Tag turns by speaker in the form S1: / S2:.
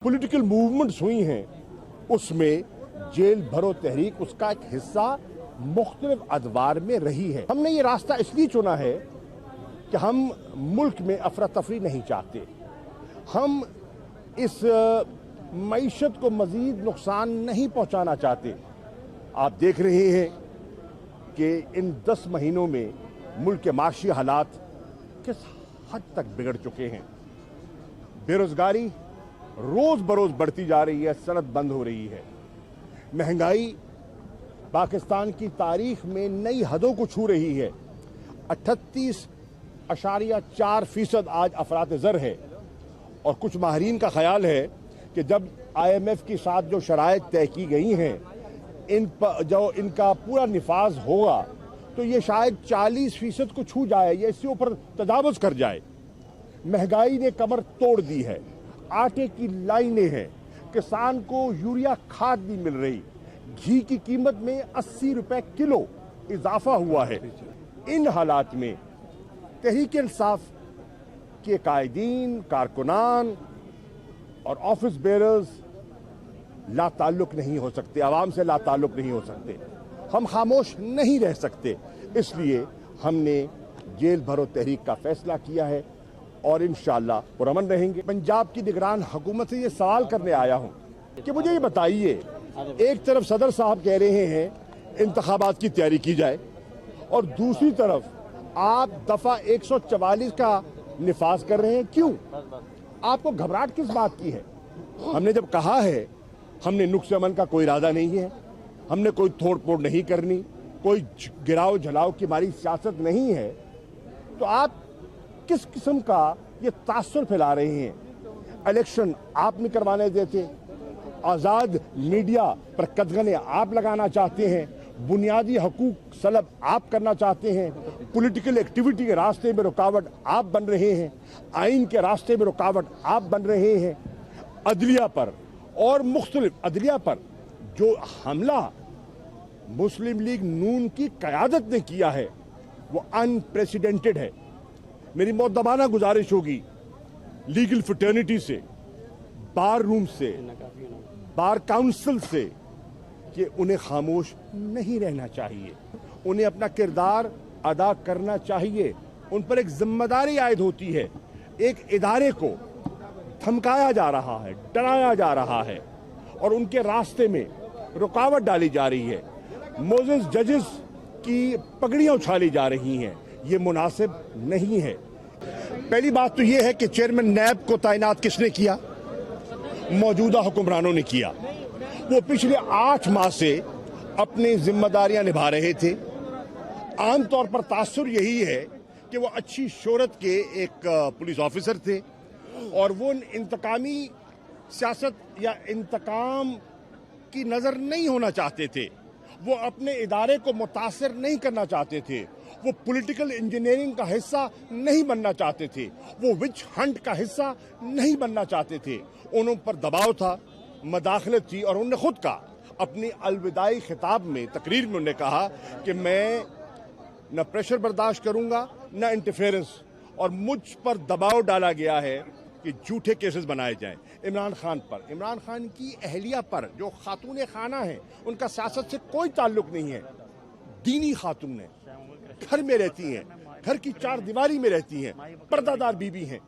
S1: Political movements हुई हैं उसमें जेल भरो तहरीक उसका एक हिस्सा मुख्तलिफ अदवार में रही है। हमने ये रास्ता इसलिए चुना है कि हम मुल्क में अफरा तफरी नहीं चाहते। हम इस मईशत को मजीद नुकसान नहीं पहुंचाना चाहते। आप देख रहे हैं कि इन 10 महीनों में मुल्क के माशी हालात किस हद तक बिगड़ चुके हैं। बेरोजगारी रोज बरोज बढ़ती जा रही है, सनद बंद हो रही है। महंगाई पाकिस्तान की तारीख में नई हदों को छू रही है। 38.4% आज अफरात ज़र है और कुछ माहरीन का ख्याल है कि जब IMF के साथ जो शराइत तय की गई हैं जो इनका पूरा निफाज होगा तो ये शायद 40% को छू जाए या इससे ऊपर तजावुज कर जाए। महंगाई ने कमर तोड़ दी है, आटे की लाइनें हैं, किसान को यूरिया खाद नहीं मिल रही, घी की कीमत में 80 रुपए किलो इजाफा हुआ है। इन हालात में तहरीक इंसाफ के कायदीन, कारकुनान और ऑफिस बेरर्स लाताल्लुक नहीं हो सकते, आवाम से लाताल्लुक नहीं हो सकते। हम खामोश नहीं रह सकते, इसलिए हमने जेल भरो तहरीक का फैसला किया है और इंशाअल्लाह पुरअमन रहेंगे। पंजाब की निगरान हुकूमत से ये सवाल करने आया हूँ कि मुझे ये बताइए, एक तरफ सदर साहब कह रहे हैं इंतखाबात की तैयारी की जाए और दूसरी तरफ आप दफा 144 का निफाज कर रहे हैं। क्यों? आपको घबराहट किस बात की है? हमने जब कहा है हमने नुक्स अमन का कोई इरादा नहीं है, हमने कोई तोड़ फोड़ नहीं करनी, कोई गिराव झलाव की हमारी सियासत नहीं है, तो आप किस किस्म का ये तासुर फैला रहे हैं? इलेक्शन आप नहीं करवाने देते, आज़ाद मीडिया पर कदगने आप लगाना चाहते हैं, बुनियादी हकूक सलब आप करना चाहते हैं, पॉलिटिकल एक्टिविटी के रास्ते में रुकावट आप बन रहे हैं, आइन के रास्ते में रुकावट आप बन रहे हैं। अदलिया पर और मुख्तलिफ अदलिया पर जो हमला मुस्लिम लीग नून की क़यादत ने किया है वो अनप्रेसिडेंटेड है। मेरी मुद्दबाना गुजारिश होगी लीगल फ्रेटर्निटी से, बार रूम से, बार काउंसिल से कि उन्हें खामोश नहीं रहना चाहिए, उन्हें अपना किरदार अदा करना चाहिए। उन पर एक जिम्मेदारी आयद होती है। एक इदारे को धमकाया जा रहा है, डराया जा रहा है और उनके रास्ते में रुकावट डाली जा रही है। मोजेस जजेस की पगड़ियां उछाली जा रही हैं, ये मुनासिब नहीं है। पहली बात तो ये है कि चेयरमैन नैब को तैनात किसने किया? मौजूदा हुक्मरानों ने किया। वो पिछले 8 माह से अपनी जिम्मेदारियां निभा रहे थे। आमतौर पर तासुर यही है कि वो अच्छी शोहरत के एक पुलिस ऑफिसर थे और वो इंतकामी सियासत या इंतकाम की नज़र नहीं होना चाहते थे। वो अपने इदारे को मुतासिर नहीं करना चाहते थे। वो पॉलिटिकल इंजीनियरिंग का हिस्सा नहीं बनना चाहते थे। वो विच हंट का हिस्सा नहीं बनना चाहते थे। उन पर दबाव था, मदाखलत थी और उन्होंने खुद कहा अपनी अलविदाई खिताब में, तकरीर में उन्होंने कहा कि मैं न प्रेशर बर्दाश्त करूंगा न इंटरफेरेंस, और मुझ पर दबाव डाला गया है कि झूठे केसेस बनाए जाएं इमरान खान पर। इमरान खान की अहलिया पर जो खातून खाना है, उनका सियासत से कोई ताल्लुक नहीं है। दीनी खातून है, घर में रहती हैं, घर की 4 दीवारी में रहती हैं, पर्दादार बीबी हैं।